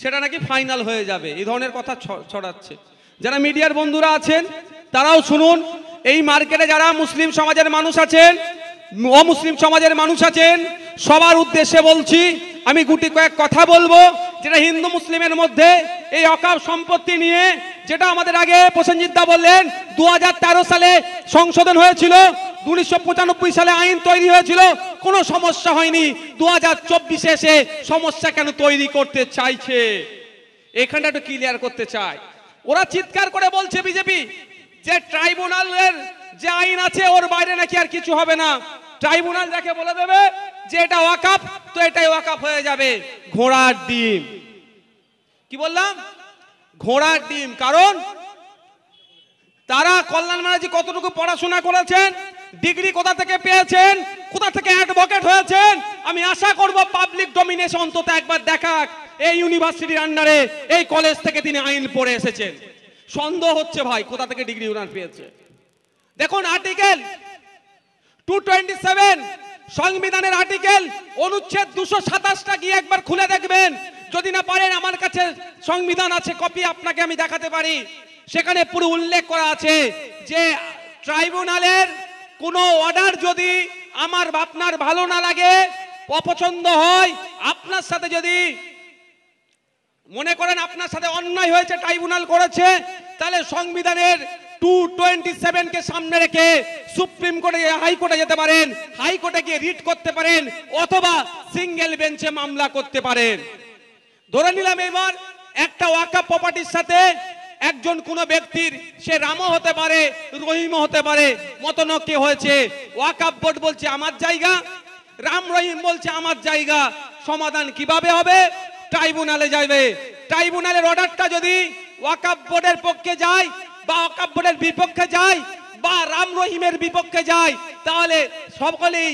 সেটা নাকি ফাইনাল হয়ে যাবে, এই ধরনের কথা ছড়াচ্ছে। যারা মিডিয়ার বন্ধুরা আছেন তারাও শুনুন, এই মার্কেটে যারা মুসলিম সমাজের মানুষ আছেন, অমুসলিম সমাজের মানুষ আছেন, সবার উদ্দেশ্যে বলছি, আমি গুটি কয়েক কথা বলবো। যেটা হিন্দু মুসলিমের মধ্যে এই অকাপ সম্পত্তি নিয়ে, যেটা আমাদের আগে প্রসেনজিৎ দা বললেন 2013 সালে সংশোধন হয়েছিল, 1995 সালে আইন তৈরি হয়েছিল, কোনো সমস্যা হয়নি। 2024 এসে সমস্যা কেন তৈরি করতে চাইছে, এখানটা একটু ক্লিয়ার করতে চাই। ওরা চিৎকার করে বলছে বিজেপি যে ট্রাইব্যুনালের যে আইন আছে ওর বাইরে নাকি আর কিছু হবে না, ট্রাইব্যুনাল যাকে বলে দেবে যে এটা ওয়াকাফ, তো এটাই ওয়াকাফ হয়ে যাবে। ঘোড়ার ডিম। কি বললাম? ঘোড়ার ডিম। কারণ তারা, কল্যাণ ব্যানার্জি কতটুকু পড়াশোনা করেছেন, ডিগ্রি কোথা থেকে পেয়েছেন, কোথা থেকে অ্যাডভোকেট হয়েছেন, আমি আশা করব পাবলিক ডোমিনেশন অন্তত একবার দেখাক। এই ইউনিভার্সিটির আন্ডারে এই কলেজ থেকে তিনি আইন পড়ে এসেছেন। সন্দেহ হচ্ছে ভাই কোথা থেকে ডিগ্রি ওনার পেয়েছে। দেখুন আর্টিকেল 227 সংবিধানের আর্টিকেল, অনুচ্ছেদ 227টা গিয়ে একবার খুলে দেখবেন। যদি না পারেন আমার কাছে সংবিধান আছে, কপি আপনাকে আমি দেখাতে পারি। সেখানে পুরো উল্লেখ করা আছে যে ট্রাইব্যুনালের কোনো অর্ডার যদি আমার আপনার ভালো না লাগে, অপছন্দ হয়, আপনার সাথে যদি মনে করেন আপনার সাথে অন্যায় হয়েছে, ট্রাইব্যুনাল করেছে, তাহলে সংবিধানের 227 কে সামনে রেখে সুপ্রিম কোর্টে, হাইকোর্টে যেতে পারেন, হাইকোর্টে গিয়ে রিট করতে পারেন, অথবা সিঙ্গেল বেঞ্চে মামলা করতে পারেন। ধরে নিলাম এবার একটা ওয়াকাফ প্রপার্টির সাথে একজন কোন ব্যক্তির, সে রামও হতে পারে, রহিমও হতে পারে, মতনৈক্য হয়েছে। ওয়াকাফ বোর্ড বলছে আমার জায়গা, রাম রহিম বলছে আমার জায়গা। সমাধান কিভাবে হবে? ট্রাইব্যুনালে যাবে। ট্রাইব্যুনালের অর্ডারটা যদি ওয়াকাফ বোর্ডের পক্ষে যায়, বা ওয়াকাফ বোর্ডের বিপক্ষে যায়, বা রাম রহিমের বিপক্ষে যায়, তাহলে সকলেই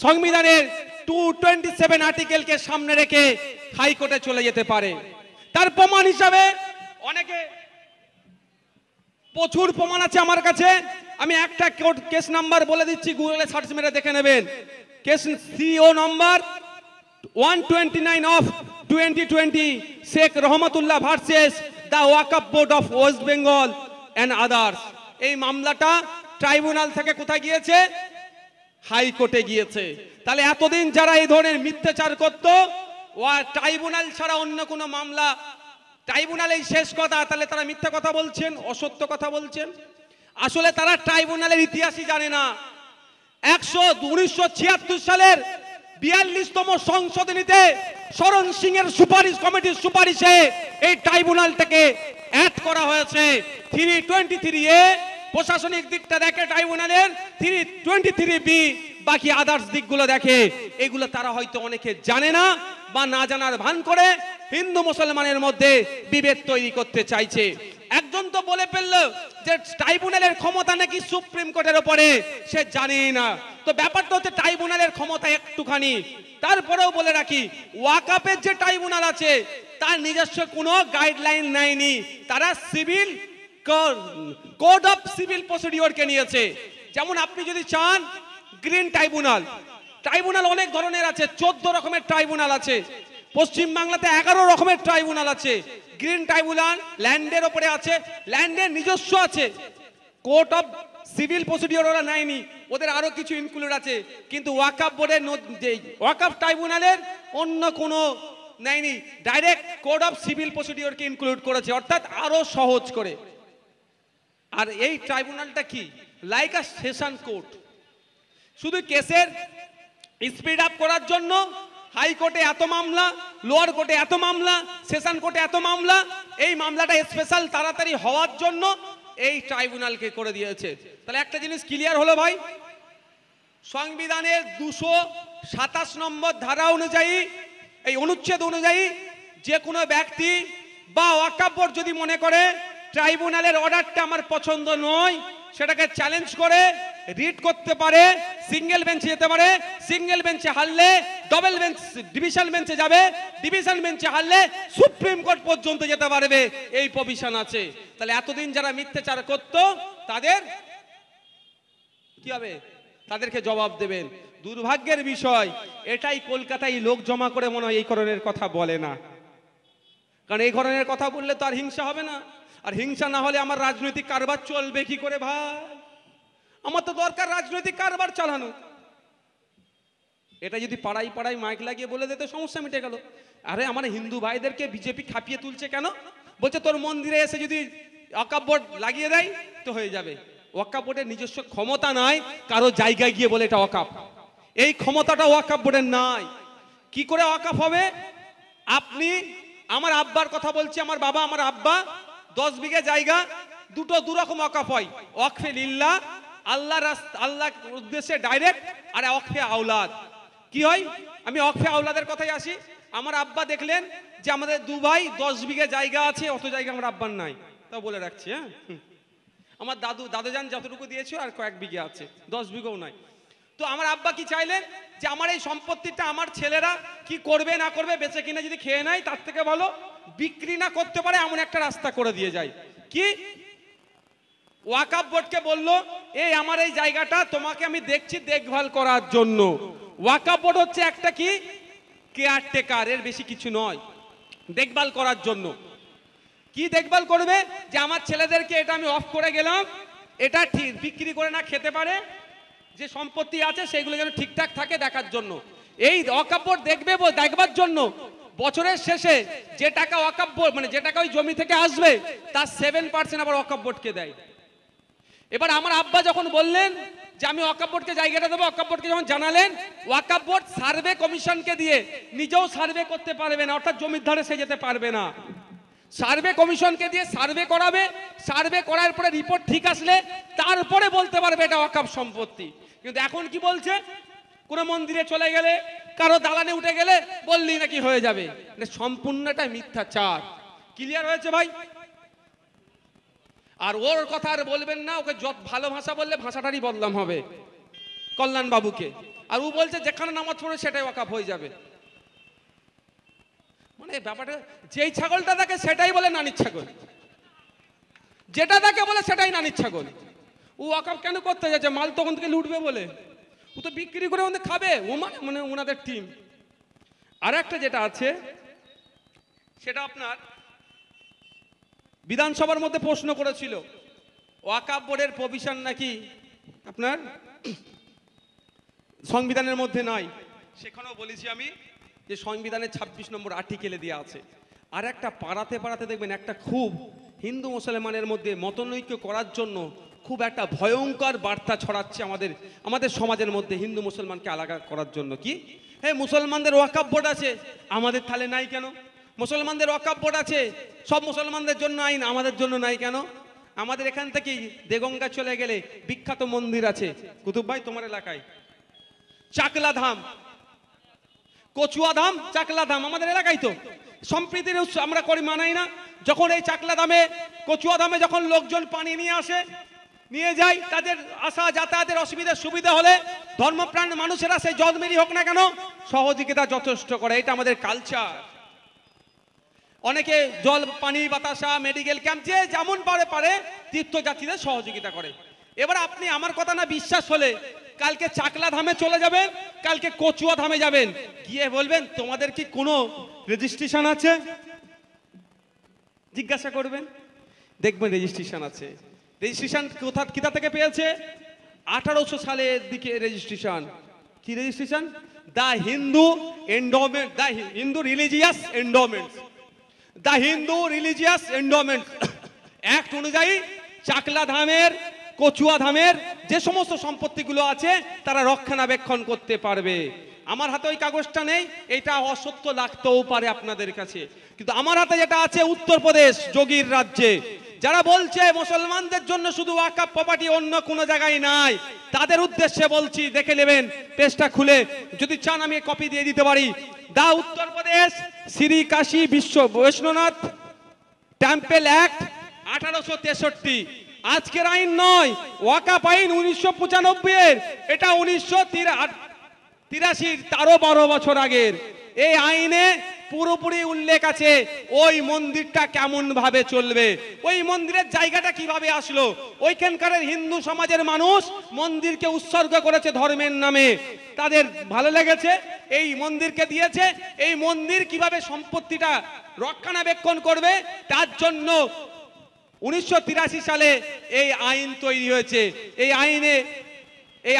সংবিধানের 227 আর্টিকেলকে সামনে রেখে হাইকোর্টে চলে যেতে পারে। তার প্রমাণ হিসাবে অনেকে, প্রচুর প্রমাণ আছে আমার কাছে। আমি একটা কেস নাম্বার বলে দিচ্ছি, গুগলে সার্চ মেরে দেখে নেবেন। Case CO number 129 of 2020, Sheikh Rahmatullah versus the Waqf board of West Bengal and others. এই মামলাটা ট্রাইব্যুনাল থেকে কোথায় গিয়েছে? হাইকোর্টে গিয়েছে। তাহলে এতদিন যারা এই ধরনের মিথ্যাচার করত, ট্রাইব্যুনাল ছাড়া অন্য কোনো মামলা, ট্রাইব্যুনালেই শেষ কথা, তাহলে তারা মিথ্যা কথা বলছেন, অসত্য কথা বলছেন। আসলে তারা ট্রাইব্যুনালের ইতিহাসই জানে না। 1976 সালের 42তম সংশোধনীতে শরণ সিং এর সুপারিশ, কমিটির সুপারিশে এই ট্রাইব্যুনালটাকে অ্যাড করা হয়েছে। 323A প্রশাসনিক দিকটা দেখে ট্রাইব্যুনালের, 323B বাকি আদার্স দিকগুলো দেখে। এগুলো তারা হয়তো অনেকে জানে না, বা না জানার ভান করে হিন্দু মুসলমানের মধ্যে বিভেদ তৈরি করতে চাইছে। একজন তো বলে ফেলল যে ট্রাইব্যুনালের ক্ষমতা নাকি সুপ্রিম কোর্টের উপরে, সে জানেই না। তো ব্যাপারটা হচ্ছে ট্রাইব্যুনালের ক্ষমতা একটুখানি। তারপরেও বলে রাখি, ওয়াকাফের যে ট্রাইব্যুনাল আছে তার নিজস্ব কোনো গাইডলাইন নেয়নি। তারা সিভিল কোড অফ সিভিল প্রসিডিওরকে নিয়েছে। যেমন আপনি যদি চান গ্রিন ট্রাইব্যুনাল, ট্রাইব্যুনাল অনেক ধরনের আছে, 14 রকমের ট্রাইব্যুনাল আছে। পশ্চিম বাংলাতে 11 রকমের ট্রাইব্যুনাল আছে। গ্রিন ট্রাইব্যুনাল ল্যান্ডের উপরে আছে, ল্যান্ডের নিজস্ব আছে। কোর্ট অফ সিভিল প্রসিডিওর ওরা নেয়নি, ওদের আরো কিছু ইনক্লুড আছে। কিন্তু ওয়াকাফ বোর্ডের, ওয়াকাফ ট্রাইব্যুনালের অন্য কোনো নেয়নি, ডাইরেক্ট কোড অফ সিভিল প্রসিডিওরকে ইনক্লুড করেছে, অর্থাৎ আরো সহজ করে। আর এই ট্রাইব্যুনালটা কি, লাইক আ সেশন কোর্ট, শুধু কেসের স্পিড আপ করার জন্য হাইকোর্টে এত মামলা, লোয়ার কোর্টে এত মামলা, সেশন কোর্টে এত মামলা, এই মামলাটা স্পেশাল তাড়াতাড়ি হওয়ার জন্য এই ট্রাইব্যুনালকে করে দিয়েছে। তাহলে একটা জিনিস ক্লিয়ার হলো ভাই, সংবিধানের 227 নম্বর ধারা অনুযায়ী, এই অনুচ্ছেদ অনুযায়ী, যে কোনো ব্যক্তি বা ওয়াকাফ বোর্ড যদি মনে করে ট্রাইব্যুনালের অর্ডারটা আমার পছন্দ নয়, সেটাকে চ্যালেঞ্জ করে রিট করতে পারে, সিঙ্গেল বেঞ্চে যেতে পারে, সিঙ্গেল বেঞ্চে হারলে ডবল বেঞ্চ, ডিভিশন বেঞ্চে যাবে, ডিভিশন বেঞ্চে হারলে সুপ্রিম কোর্ট পর্যন্ত যেতে পারবে, এই প্রভিশন আছে। তাহলে এতদিন যারা মিথ্যাচার করত তাদের কি হবে? তাদেরকে জবাব দেবেন। দুর্ভাগ্যের বিষয় এটাই, কলকাতায় লোক জমা করে মনে হয় এই ধরনের কথা বলে না। কারণ এই ধরনের কথা বললে তো আর হিংসা হবে না, আর হিংসা না হলে আমার রাজনৈতিক কারবার চলবে কি করে ভাই? আমার তো দরকার রাজনৈতিক কারবার চালানো। এটা যদি পাড়ায় পাড়ায় মাইক লাগিয়ে বলে দিতে সমস্যা মিটে গেল। আরে আমার হিন্দু ভাইদেরকে বিজেপি খাপিয়ে তুলছে কেন? বলছে তোর মন্দিরে এসে যদি ওয়াকফ বোর্ড লাগিয়ে দেয় তো হয়ে যাবে। ওয়াকফ বোর্ডের নিজস্ব ক্ষমতা নাই কারো জায়গায় গিয়ে বলে এটা ওয়াকফ, এই ক্ষমতাটা ওয়াকফ বোর্ডের নাই। কি করে ওয়াকফ হবে? আপনি, আমার আব্বার কথা বলছি, আমার বাবা আমার আব্বা 10 বিঘা জায়গা, দুরকম ওয়াকফ হয়। ওয়াকফে লিল্লাহ, আল্লাহর উদ্দেশ্যে ডাইরেক্ট, আর ওয়াকফে আওলাদ। কি হয়? আমি ওয়াকফে আওলাদের কথাই আসি। আমার আব্বা দেখলেন যে আমাদের 2 ভাই 10 বিঘা জায়গা আছে, অত জায়গা আমার আব্বার নাই, তাও বলে রাখছি। হ্যাঁ, আমার দাদুজান যতটুকু দিয়েছে আর কয়েক বিঘা আছে, 10 বিঘাও নাই। তো আমার আব্বা কি চাইলেন যে আমার এই সম্পত্তিটা আমার ছেলেরা কি করবে না করবে, বেঁচে কিনা যদি খেয়ে নেয় তার থেকে ভালো বিক্রি না করতে পারে এমন একটা রাস্তা করে দিয়ে যায়। কি? ওয়াকফ বোর্ডকে বললো এই আমার এই জায়গাটা তোমাকে আমি দেখছি দেখভাল করার জন্য। ওয়াকফ বোর্ড হচ্ছে একটা কি কেয়ারটেকার, এর বেশি কিছু নয়, দেখভাল করার জন্য। কি দেখভাল করবে? যে আমার ছেলেদেরকে এটা আমি অফ করে গেলাম, এটা ঠিক বিক্রি করে না খেতে পারে, যে সম্পত্তি আছে সেগুলো যেন ঠিকঠাক থাকে দেখার জন্য। এই ওয়াকফ বোর্ড দেখবার জন্য বছরের শেষে যে টাকা ওয়াকফ বোর্ড মানে যে টাকা ওই জমি থেকে আসবে তার 7% আবার ওয়াকফ বোর্ডকে দেয়। এবার আমার আব্বা যখন বললেন যে আমি ওয়াকফ বোর্ডকে জায়গাটা দেবো, ওয়াকফ বোর্ডকে যখন জানালেন, ওয়াকফ বোর্ড সার্ভে কমিশনকে দিয়ে নিজেও সার্ভে করতে পারবে না, অর্থাৎ জমির ধারে সে যেতে পারবে না। সার্ভে কমিশনকে দিয়ে সার্ভে করাবে, সার্ভে করার পরে রিপোর্ট ঠিক আসলে তারপরে বলতে পারবে এটা ওয়াকফ সম্পত্তি। কিন্তু এখন কি বলছে? কোনো মন্দিরে চলে গেলে, কারো দালানে উঠে গেলে বললি নাকি হয়ে যাবে। সম্পূর্ণটা মিথ্যাচার। ক্লিয়ার হয়েছে ভাই? আর ওর কথা আর বলবেন না, ওকে যত ভালো ভাষা বললে ভাষাটারই বদনাম হবে কল্যাণ বাবুকে। আর ও বলছে যেখানে নামাজ পড়ে সেটাই ওয়াকফ হয়ে যাবে। মানে ব্যাপারটা, যেই ছাগলটা থাকে সেটাই বলে নানির ছাগল, যেটা তাকে বলে সেটাই নানির ছাগল। ও ওয়াকফ কেন করতে যাচ্ছে? মাল তখন থেকে লুটবে বলে, ও তো বিক্রি করে ওদের খাবে, ও মানে ওনাদের টিম। আর একটা যেটা আছে সেটা আপনার বিধানসভার মধ্যে প্রশ্ন করেছিল, ওয়াকফ বোর্ডের প্রভিশন নাকি আপনার সংবিধানের মধ্যে নাই। সেখানেও বলেছি আমি যে সংবিধানের 26 নম্বর আর্টিকেলে দেওয়া আছে। আর একটা পাড়াতে পাড়াতে দেখবেন একটা খুব হিন্দু মুসলমানের মধ্যে মতনৈক্য করার জন্য খুব একটা ভয়ঙ্কর বার্তা ছড়াচ্ছে আমাদের সমাজের মধ্যে, হিন্দু মুসলমানকে আলাদা করার জন্য। কি? হ্যাঁ, মুসলমানদের ওয়াকফ বোর্ড আছে, আমাদের তাহলে নাই কেন? মুসলমানদের ওয়াকফ বোর্ড আছে, সব মুসলমানদের জন্য আইন, আমাদের জন্য নাই কেন? আমাদের এখান থেকে দেগঙ্গা চলে গেলে বিখ্যাত মন্দির আছে, কুতুব ভাই তোমার এলাকায় চাকলা ধাম, কচুয়া ধাম, চাকলা ধাম, আমাদের এলাকায় তো সম্প্রীতির আমরা করি মানাই না। যখন এই চাকলা ধামে, কচুয়া ধামে যখন লোকজন পানি নিয়ে আসে, নিয়ে যায়, তাদের আসা যাতায়াতের সুবিধা হলে ধর্মপ্রাণ মানুষেরা সেই জন্মেরই হোক না কেন সহযোগিতা যথেষ্ট করে। এটা আমাদের কালচার। অনেকে জল, পানি, বাতাসা, মেডিকেল ক্যাম্প যে যেমন পারে তীর্থযাত্রীদের সহযোগিতা করে। এবার আপনি আমার কথা না বিশ্বাস হলে কালকে চাকলা ধামে চলে যাবেন, কালকে কচুয়া ধামে যাবেন, গিয়ে বলবেন তোমাদের কি কোনো রেজিস্ট্রেশন আছে? জিজ্ঞাসা করবেন, দেখবেন রেজিস্ট্রেশন আছে। রেজিস্ট্রেশন কোথা থেকে পেয়েছে? 1800 সালের দিকে রেজিস্ট্রেশন। কি registration? The Hindu endowment, the Hindu religious endowment, the Hindu religious endowment act অনুযায়ী চাকলা ধামের, কচুয়া ধামের যে সমস্ত সম্পত্তিগুলো আছে তারা রক্ষণাবেক্ষণ করতে পারবে। আমার হাতে ওই কাগজটা নেই, এটা অসত্য লাগতেও পারে আপনাদের কাছে, কিন্তু আমার হাতে যেটা আছে উত্তরপ্রদেশ যোগীর রাজ্যে, যারা বলছে মুসলমানদের জন্য শুধু ওয়াকফ প্রপার্টি, অন্য কোনো জায়গায় নাই, তাদের উদ্দেশ্যে বলছি, দেখে নেবেন পেজটা খুলে, যদি চান আমি কপি দিয়ে দিতে পারি। দা উত্তরপ্রদেশ শ্রী কাশী বিশ্ব বৈষ্ণনাথ টেম্পল অ্যাক্ট 1863, আজকের আইন নয়, ওয়াকফ আইন 1995 এর, এটা 1983, তারও 12 বছর আগের। এই আইনে পুরোপুরি উল্লেখ আছে ওই মন্দিরটা কেমন ভাবে চলবে, ওই মন্দিরের জায়গাটা কিভাবে আসলো। ওইখানকার হিন্দু সমাজের মানুষ মন্দিরকে উৎসর্গ করেছে ধর্মের নামে, তাদের ভালো লেগেছে, এই মন্দিরকে দিয়েছে। এই মন্দির কিভাবে সম্পত্তিটা রক্ষণাবেক্ষণ করবে তার জন্য 1983 সালে এই আইন তৈরি হয়েছে। এই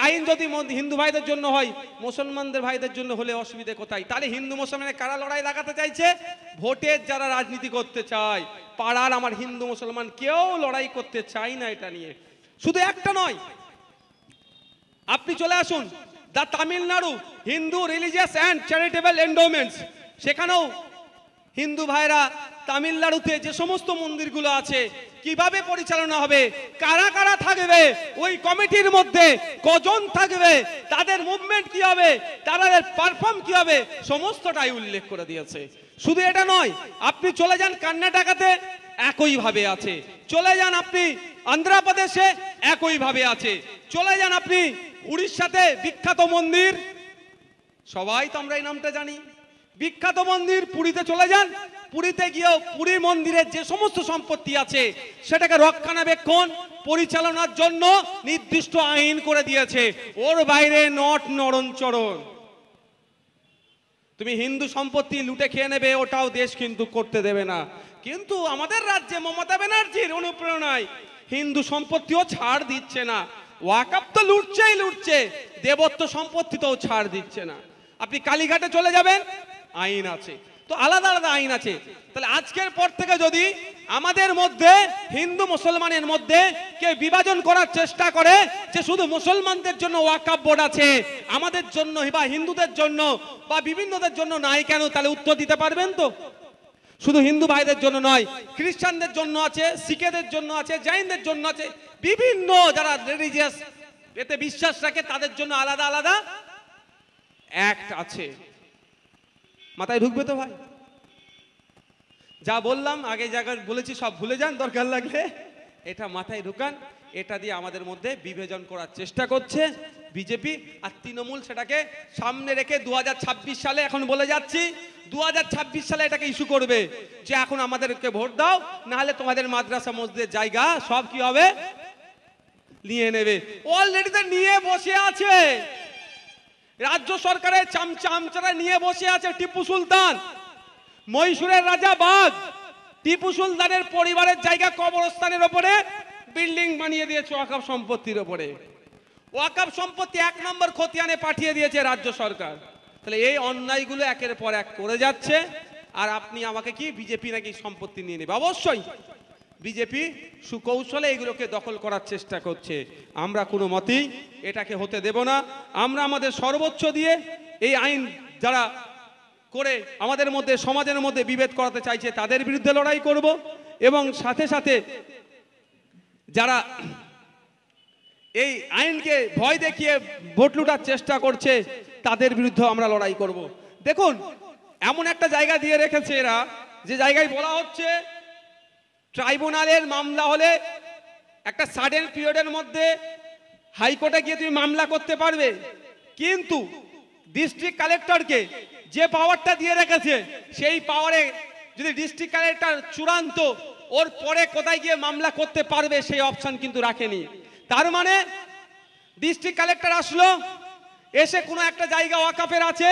আইন যদি হিন্দু ভাইদের জন্য হয়, মুসলমানদের ভাইদের জন্য হলে অসুবিধা কোথায়? তাহলে হিন্দু মুসলমানের কারা লড়াই লাগাতে চাইছে? ভোটের যারা রাজনীতি করতে চায়। পাড়ার আমার হিন্দু মুসলমান কেউ লড়াই করতে চায় না এটা নিয়ে। শুধু একটা নয়, আপনি চলে আসুন the Tamil Nadu Hindu religious and charitable endowments, সেখানেও হিন্দু ভাইরা তামিলনাড়ুতে যে সমস্ত মন্দিরগুলো আছে কিভাবে পরিচালনা হবে, কারা কারা থাকবে ওই কমিটির মধ্যে, কজন থাকবে, তাদের মুভমেন্ট কি হবে, তাদের পারফর্ম কি হবে, সমস্তটাই উল্লেখ করে দিয়েছে। শুধু এটা নয়, আপনি চলে যান কর্ণাটকাতে একই ভাবে আছে, চলে যান আপনি অন্ধ্রপ্রদেশে একই ভাবে আছে, চলে যান আপনি উড়িষ্যাতে বিখ্যাত মন্দির, সবাই তো আমরা এই নামটা জানি, বিখ্যাত মন্দির পুরীতে চলে যান, পুরীতে গিয়েও পুরী মন্দিরের যে সমস্ত সম্পত্তি আছে সেটাকে রক্ষণাবেক্ষণ পরিচালনার জন্য নির্দিষ্ট আইন করে দিয়েছে। ওর বাইরে নট নড়নচড়ন। তুমি হিন্দু সম্পত্তি লুটে খেয়ে নেবে, ওটাও দেশ কিন্তু করতে দেবে না। কিন্তু আমাদের রাজ্যে মমতা ব্যানার্জির অনুপ্রেরণায় হিন্দু সম্পত্তিও ছাড় দিচ্ছে না। ওয়াকফ তো লুটছে, দেবত্ব সম্পত্তিতেও ছাড় দিচ্ছে না। আপনি কালীঘাটে চলে যাবেন, আইন আছে, তো আলাদা আলাদা আইন আছে। তাহলে আজকের পর থেকে যদি আমাদের মধ্যে হিন্দু মুসলমানের মধ্যে কে বিভাজন করার চেষ্টা করে যে শুধু মুসলমানদের জন্য ওয়াকফ বোর্ড আছে, আমাদের জন্য বা হিন্দুদের জন্য বা বিভিন্নদের জন্য নাই কেন, তাহলে উত্তর দিতে পারবেন তো? শুধু হিন্দু ভাইদের জন্য নয়, খ্রিস্টানদের জন্য আছে, শিখেদের জন্য আছে, জৈনদের জন্য আছে, বিভিন্ন যারা রিলিজিয়াস এতে বিশ্বাস রাখে তাদের জন্য আলাদা আলাদা অ্যাক্ট আছে। মাথায় ঢুকবে তো ভাই? যা বললাম আগে জায়গায় বলেছি সব ভুলে যান, দরকার লাগলে এটা মাথায় ঢুকান। এটা দিয়ে আমাদের মধ্যে বিভাজন করার চেষ্টা করছে বিজেপি আর তৃণমূল। সেটাকে সামনে রেখে 2026 সালে, এখন বলে যাচ্ছি 2026 সালে এটাকে ইস্যু করবে যে এখন আমাদেরকে ভোট দাও, না হলে তোমাদের মাদ্রাসা মসজিদের জায়গা সব কি হবে নিয়ে নেবে। অলরেডি তো নিয়ে বসে আছে, রাজ্য সরকারের চামচারা নিয়ে বসে আছে। টিপু সুলতান, মহীশূরের রাজা বাঘ, টিপু সুলতানের পরিবারের জায়গা কবরস্থানের ওপরে বিল্ডিং বানিয়ে দিয়েছে ওয়াকফ সম্পত্তির ওপরে। ওয়াকফ সম্পত্তি 1 নম্বর খতিয়ানে পাঠিয়ে দিয়েছে রাজ্য সরকার। তাহলে এই অন্যায়গুলো একের পর এক করে যাচ্ছে, আর আপনি আমাকে কি বিজেপি নাকি সম্পত্তি নিয়ে নেবে? অবশ্যই বিজেপি সুকৌশলে এগুলোকে দখল করার চেষ্টা করছে। আমরা কোনো মতেই এটাকে হতে দেব না। আমরা আমাদের সর্বোচ্চ দিয়ে এই আইন যারা করে আমাদের মধ্যে সমাজের মধ্যে বিভেদ করাতে চাইছে তাদের বিরুদ্ধে লড়াই করব, এবং সাথে সাথে যারা এই আইনকে ভয় দেখিয়ে ভোট লুটার চেষ্টা করছে তাদের বিরুদ্ধে আমরা লড়াই করব। দেখুন, এমন একটা জায়গা দিয়ে রেখেছে এরা, যে জায়গায় বলা হচ্ছে ট্রাইব্যুনালের মামলা হলে একটা সাডেন পিরিয়ডের মধ্যে হাইকোর্টে গিয়ে তুমি মামলা করতে পারবে, কিন্তু ডিস্ট্রিক্ট কালেক্টরকে যে পাওয়ারটা দিয়ে রেখেছে সেই পাওয়ারে যদি ডিস্ট্রিক্ট কালেক্টর চূড়ান্ত, ওর পরে কোথায় গিয়ে মামলা করতে পারবে সেই অপশন কিন্তু রাখেনি। তার মানে ডিস্ট্রিক্ট কালেক্টর আসলো, এসে কোনো একটা জায়গা ওয়াকফের আছে,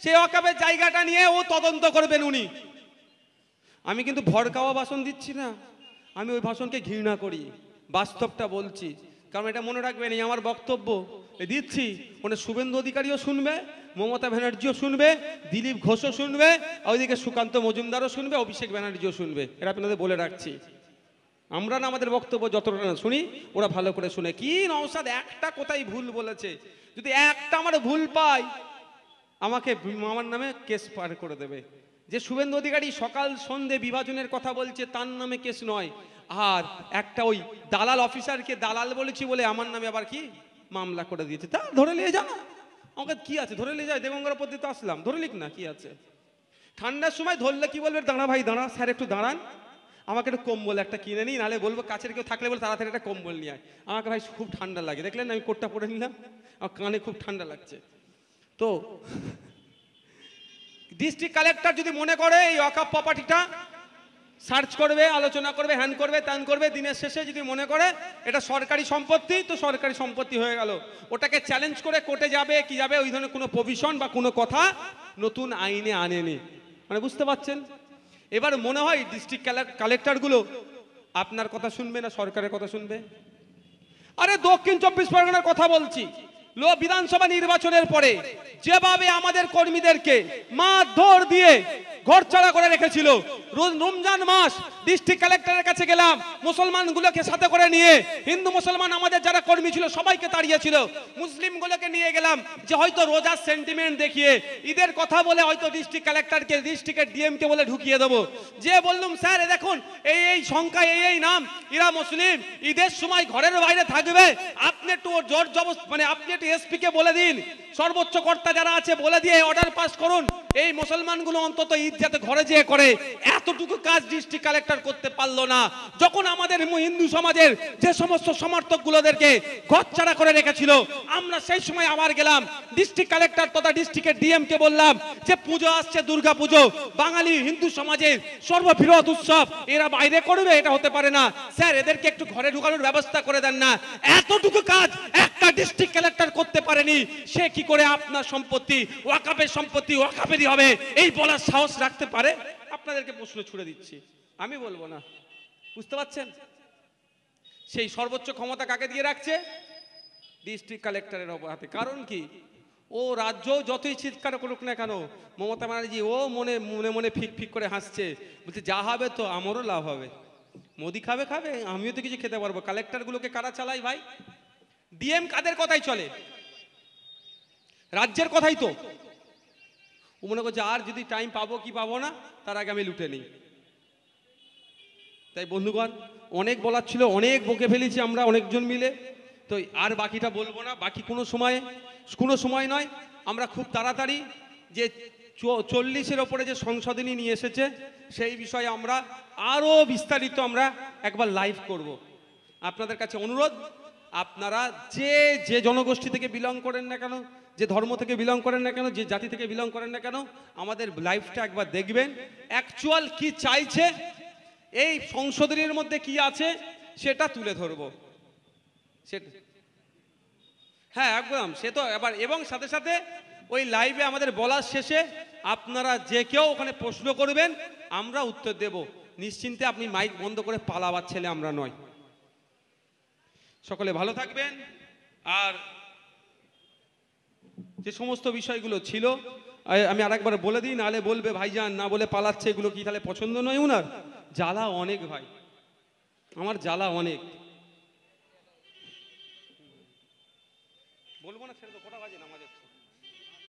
সেই ওয়াকফের জায়গাটা নিয়ে ও তদন্ত করবেন উনি। আমি কিন্তু ভড়কাওয়া ভাষণ দিচ্ছি না, আমি ওই ভাষণকে ঘৃণা করি, বাস্তবটা বলছি। কারণ এটা মনে রাখবেন, এই আমার বক্তব্য দিচ্ছি, ওখানে শুভেন্দু অধিকারীও শুনবে, মমতা ব্যানার্জিও শুনবে, দিলীপ ঘোষও শুনবে, ওইদিকে সুকান্ত মজুমদারও শুনবে, অভিষেক ব্যানার্জিও শুনবে। এটা আপনাদের বলে রাখছি। আমরা না আমাদের বক্তব্য যতটা না শুনি, ওরা ভালো করে শুনে। কি নওশাদ একটা কোথায় ভুল বলেছে, যদি একটা আমার ভুল পাই আমাকে আমার নামে কেস পার করে দেবে। যে শুভেন্দু অধিকারী সকাল সন্ধে বিভাজনের কথা বলছে তার নামে কেস নয়, আর একটা ওই দালাল অফিসারকে দালাল বলেছি বলে আমার নামে আবার কি মামলা করে দিয়েছে। তা ধরে নিয়ে যা না, আমাকে কি আছে, ধরে নিয়ে যায়। দেবঙ্গরা পদ্ধতিতে আসলাম, ধরে লিখ না, কি আছে। ঠান্ডার সময় ধরলে কি বলবে, দাঁড়া ভাই দাঁড়া, স্যার একটু দাঁড়ান, আমাকে একটু কম্বল একটা কিনে নিই, নাহলে বলবো কাছের কেউ থাকলে বলে তাড়াতাড়ি একটা কম্বল নিয়ে আয়, আমাকে ভাই খুব ঠান্ডা লাগে। দেখলেন আমি কোটটা পরে নিলাম, আমার কানে খুব ঠান্ডা লাগছে। তো ডিস্ট্রিক্ট কালেক্টর যদি মনে করে এই ওয়াকফ প্রপার্টিটা সার্চ করবে, আলোচনা করবে, হ্যান করবে, ত্যান করবে, দিনের শেষে যদি মনে করে এটা সরকারি সম্পত্তি, তো সরকারি সম্পত্তি হয়ে গেল। ওটাকে চ্যালেঞ্জ করে কোর্টে যাবে কি যাবে, ওই ধরনের কোনো প্রভিশন বা কোনো কথা নতুন আইনে আনেনি। মানে বুঝতে পারছেন? এবার মনে হয় ডিস্ট্রিক্ট কালেক্টরগুলো আপনার কথা শুনবে না সরকারের কথা শুনবে? আরে দক্ষিণ 24 পরগনার কথা বলছি, বিধানসভা নির্বাচনের পরে যেভাবে আমাদের কর্মীদেরকে মারধর দিয়ে ঘরছাড়া করে রেখেছিল, রমজান মাস ডিস্ট্রিক্ট কালেক্টরের কাছে গেলাম, মুসলমানগুলোকে সাথে করে নিয়ে, হিন্দু মুসলমান আমাদের যারা কর্মী ছিল সবাইকে তাড়িয়েছিল, মুসলিমগুলোকে নিয়ে গেলাম যে হয়তো রোজার সেন্টিমেন্ট দেখিয়ে ঈদের কথা বলে হয়তো ডিস্ট্রিক্ট কালেক্টরকে ডিস্ট্রিক্টের ডিএমকে বলে ঢুকিয়ে দেবো। যে বললাম স্যার এ দেখুন এই সংখ্যা এই নাম, এরা মুসলিম, ঈদের সময় ঘরের বাইরে থাকবে, আপনি একটু জোর জবস্ত মানে আপনি একটু এসপি কে বলে দিন, সর্বোচ্চ কর্তা যারা আছে বলে দিয়ে অর্ডার পাস করুন, এই মুসলমানগুলো অন্তত ঈদ যাতে ঘরে যেয়ে করে। এতটুকু কাজ ডিস্ট্রিক্ট কালেক্টর করতে পারলো না। যখন আমাদের হিন্দু সমাজের যে সমস্ত সমর্থকগুলোদেরকে ঘরছাড়া করে রেখেছিল, আমরা সেই সময় আবার গেলাম ডিস্ট্রিক্ট কালেক্টর তথা ডিস্ট্রিক্টের ডিএম কে বললাম যে পুজো আসছে, দুর্গা পুজো, বাঙালি হিন্দু সমাজের সর্ববৃহৎ উৎসব, এরা বাইরে করবে, এটা হতে পারে না, স্যার এদেরকে একটু ঘরে ঢুকানোর ব্যবস্থা করে দেন না। এতটুকু কাজ একটা ডিস্ট্রিক্ট কালেক্টর করতে পারেনি, সে কি করে আপনার সম্পত্তি ওয়াকফের সম্পত্তি ওয়াকফেরই হবে এই বলার সাহস রাখতে পারে? আপনাদেরকে প্রশ্ন ছুড়ে দিচ্ছি, আমি বলবো না। বুঝতে পারছেন? সেই সর্বোচ্চ ক্ষমতা কাকে দিয়ে রাখছে? ডিস্ট্রিক্ট কালেক্টরের হাতে। কারণ কি? ও রাজ্য যতই চিৎকার করুক না কেন, মমতা ব্যানার্জি ও মনে মনে মনে ফিক ফিক করে হাসছে, বলছে যা হবে তো আমারও লাভ হবে, মোদি খাবে খাবে, আমিও তো কিছু খেতে পারবো। কালেক্টরগুলোকে কারা চালাই ভাই? ডিএম কাদের কথাই চলে? রাজ্যের কথাই তো। ও মনে করছে আর যদি টাইম পাবো কি পাবো না, তার আগে আমি লুটে নিই। তাই বন্ধুগণ, অনেক বলার ছিল, অনেক বকে ফেলেছি আমরা অনেকজন মিলে, তো আর বাকিটা বলবো না। বাকি কোনো সময় নয়, আমরা খুব তাড়াতাড়ি যে 40-এর ওপরে যে সংশোধনী নিয়ে এসেছে সেই বিষয়ে আমরা আরও বিস্তারিত আমরা একবার লাইভ করব। আপনাদের কাছে অনুরোধ, আপনারা যে জনগোষ্ঠী থেকে বিলং করেন না কেন, যে ধর্ম থেকে বিলং করেন না কেন, যে জাতি থেকে বিলং করেন না কেন, আমাদের লাইভটা একবার দেখবেন, অ্যাকচুয়াল কি চাইছে, এই সংশোধনীর মধ্যে কি আছে সেটা তুলে ধরবো। হ্যাঁ একদম, সে তো এবার, এবং সাথে সাথে ওই লাইভে আমাদের বলার শেষে আপনারা যে কেউ ওখানে প্রশ্ন করবেন, আমরা উত্তর দেব নিশ্চিন্তে। আপনি মাইক বন্ধ করে পালাবার ছেলে আমরা নয়। সকলে ভালো থাকবেন। আর যে সমস্ত বিষয়গুলো ছিল আমি আরেকবার বলে দিই, নাহলে বলবে ভাইজান না বলে পালাচ্ছে, এগুলো কি তাহলে পছন্দ নয় ওনার? জ্বালা অনেক ভাই, আমার জ্বালা অনেক, বলবো না ছেড়ে